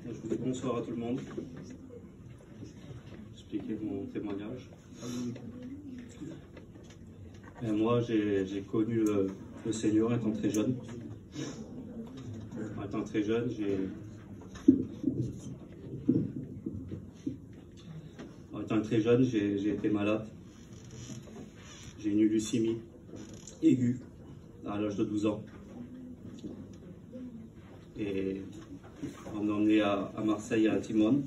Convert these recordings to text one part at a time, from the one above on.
Je vous dis bonsoir à tout le monde. Expliquer mon témoignage. Et moi, j'ai connu le Seigneur étant très jeune. Étant très jeune, j'ai été malade. J'ai eu une leucémie aiguë à l'âge de 12 ans. Et on m'a emmené à Marseille, à Timone.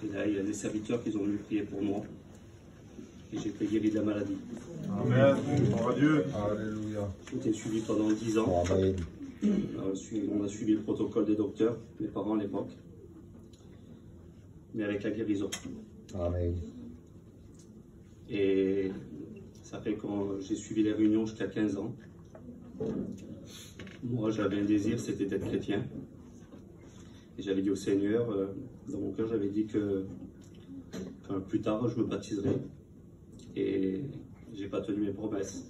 Et là, il y a des serviteurs qui ont venu prier pour moi. Et j'ai été guéri de la maladie. Amen. Gloire à Dieu. Alléluia. J'ai été suivi pendant 10 ans. Amen. On a suivi le protocole des docteurs, mes parents à l'époque. Mais avec la guérison. Amen. Et ça fait quand j'ai suivi les réunions jusqu'à 15 ans. Moi, j'avais un désir, c'était d'être chrétien. Et j'avais dit au Seigneur, dans mon cœur, j'avais dit que plus tard, je me baptiserais. Et j'ai pas tenu mes promesses.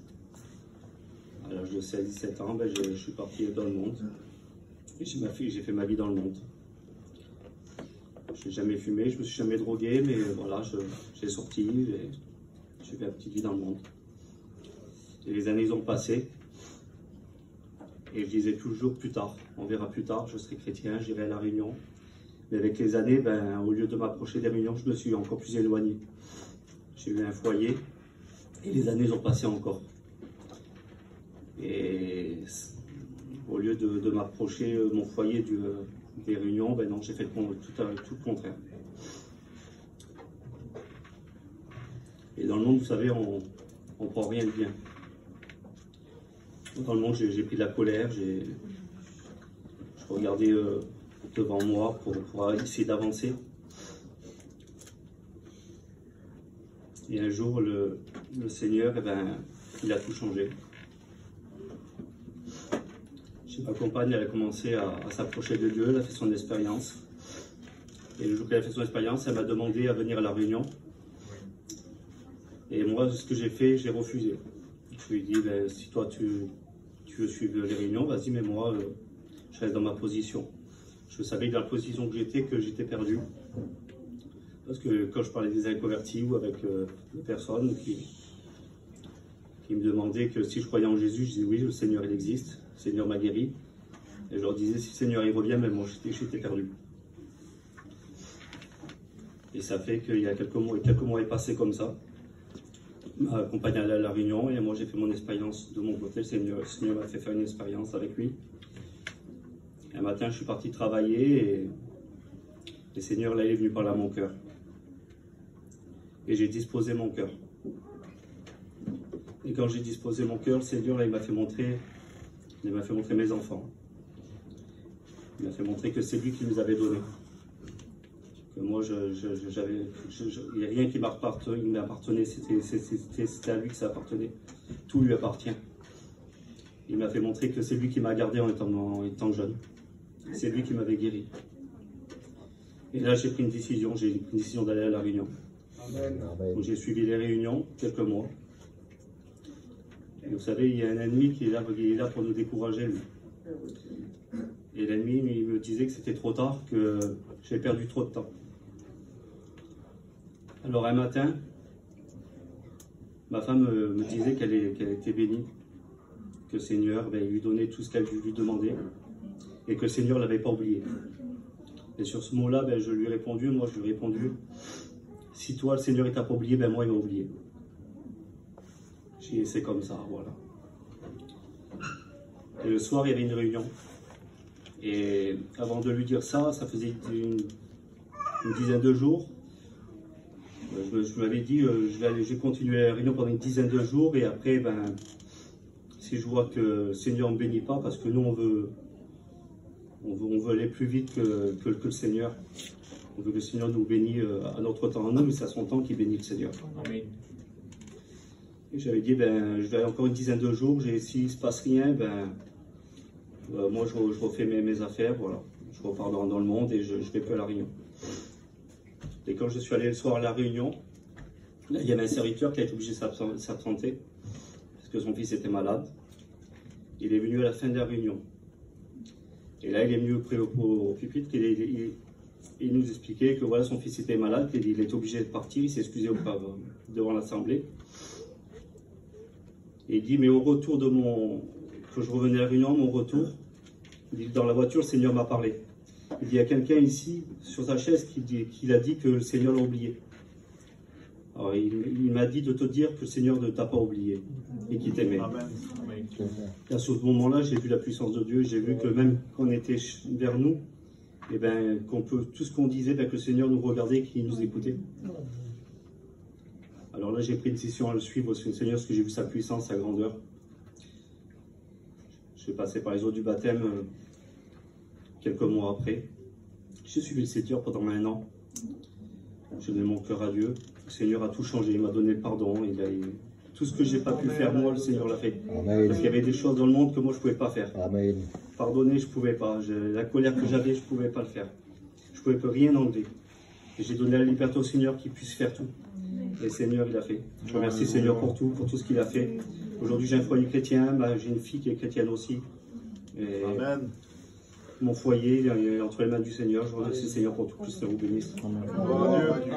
À l'âge de 16-17 ans, je suis parti dans le monde. Et j'ai fait ma vie dans le monde. Je n'ai jamais fumé, je me suis jamais drogué, mais voilà, j'ai sorti, j'ai fait ma petite vie dans le monde. Et les années ont passé. Et je disais toujours plus tard, on verra plus tard, je serai chrétien, j'irai à la Réunion. Mais avec les années, au lieu de m'approcher des réunions, je me suis encore plus éloigné. J'ai eu un foyer et les années ont passé encore. Et au lieu de m'approcher mon foyer des réunions, non, j'ai fait tout le contraire. Et dans le monde, vous savez, on ne prend rien de bien. Dans le monde, j'ai pris de la colère, je regardais devant moi pour essayer d'avancer. Et un jour, le Seigneur, il a tout changé. Ma compagne, elle a commencé à s'approcher de Dieu, elle a fait son expérience. Et le jour qu'elle a fait son expérience, elle m'a demandé à venir à la Réunion. Et moi, ce que j'ai fait, j'ai refusé. Je lui ai dit, si toi tu veux suivre les réunions, vas-y, mais moi, je reste dans ma position. Je savais que dans la position que j'étais perdu. Parce que quand je parlais des inconvertis ou avec des personnes qui me demandaient que si je croyais en Jésus, je disais oui, le Seigneur il existe, le Seigneur m'a guéri. Et je leur disais si le Seigneur il revient, même moi j'étais perdu. Et ça fait qu'il y a quelques mois est passé comme ça. Ma compagne allait à la Réunion et moi j'ai fait mon expérience de mon côté. Le Seigneur m'a fait faire une expérience avec lui. Et un matin je suis parti travailler et le Seigneur là il est venu parler à mon cœur. Et j'ai disposé mon cœur. Et quand j'ai disposé mon cœur, le Seigneur là il m'a fait montrer mes enfants. Il m'a fait montrer que c'est lui qui nous avait donné. Que moi, il n'y a rien qui m'appartenait, c'était à lui que ça appartenait. Tout lui appartient. Il m'a fait montrer que c'est lui qui m'a gardé en étant jeune. C'est lui qui m'avait guéri. Et là, j'ai pris une décision d'aller à la Réunion. Donc j'ai suivi les réunions quelques mois. Et vous savez, il y a un ennemi qui est là pour nous décourager, lui. Et l'ennemi, il me disait que c'était trop tard, que j'ai perdu trop de temps. Alors un matin, ma femme me disait qu'elle était bénie, que le Seigneur lui donnait tout ce qu'elle lui demandait, et que le Seigneur ne l'avait pas oublié. Et sur ce mot-là, je lui ai répondu, si toi, le Seigneur ne t'a pas oublié, moi, il m'a oublié. J'ai dit, c'est comme ça, voilà. Et le soir, il y avait une réunion. Et avant de lui dire ça, ça faisait une dizaine de jours. Je m'avais dit, je vais continuer la réunion pendant une dizaine de jours. Et après, si je vois que le Seigneur ne me bénit pas, parce que nous, on veut aller plus vite que le Seigneur. On veut que le Seigneur nous bénisse à notre temps. Non, mais c'est à son temps qu'il bénit le Seigneur. Amen. Et j'avais dit, je vais encore une dizaine de jours, s'il ne se passe rien, moi je refais mes affaires, voilà. Je repars dans le monde et je ne vais plus à la Réunion. Et quand je suis allé le soir à la Réunion, là, il y avait un serviteur qui a été obligé de s'absenter, parce que son fils était malade. Il est venu à la fin de la Réunion. Et là, il est venu près au pupitre, il nous expliquait que voilà, son fils était malade, qu'il était obligé de partir, il s'est excusé devant l'Assemblée. Et il dit, mais au retour quand je revenais à la réunion, mon retour, il dit, dans la voiture, le Seigneur m'a parlé. Il dit, il y a quelqu'un ici, sur sa chaise, qui a dit que le Seigneur l'a oublié. Alors, il m'a dit de te dire que le Seigneur ne t'a pas oublié et qu'il t'aimait. Amen. Et à ce moment-là, j'ai vu la puissance de Dieu, j'ai vu que même quand on était vers nous, et ben, tout ce qu'on disait, ben, que le Seigneur nous regardait, qu'il nous écoutait. Alors là, j'ai pris une décision à le suivre, le Seigneur, parce que j'ai vu sa puissance, sa grandeur. Je suis passé par les eaux du baptême quelques mois après. J'ai suivi le Seigneur pendant 1 an. J'ai donné mon cœur à Dieu. Le Seigneur a tout changé, il m'a donné le pardon. Tout ce que je n'ai pas pu faire, moi, le Seigneur l'a fait. Amen. Parce qu'il y avait des choses dans le monde que moi, je ne pouvais pas faire. Amen. Pardonner, je ne pouvais pas. La colère que j'avais, je ne pouvais pas le faire. Je ne pouvais rien enlever. Et j'ai donné la liberté au Seigneur qui puisse faire tout. Et le Seigneur, il a fait. Je remercie le Seigneur pour tout ce qu'il a fait. Aujourd'hui, j'ai un foyer chrétien, j'ai une fille qui est chrétienne aussi. Et Amen. mon foyer il est entre les mains du Seigneur. Je remercie le Seigneur pour tout. Que le Seigneur vous bénisse. Amen. Gloire à Dieu.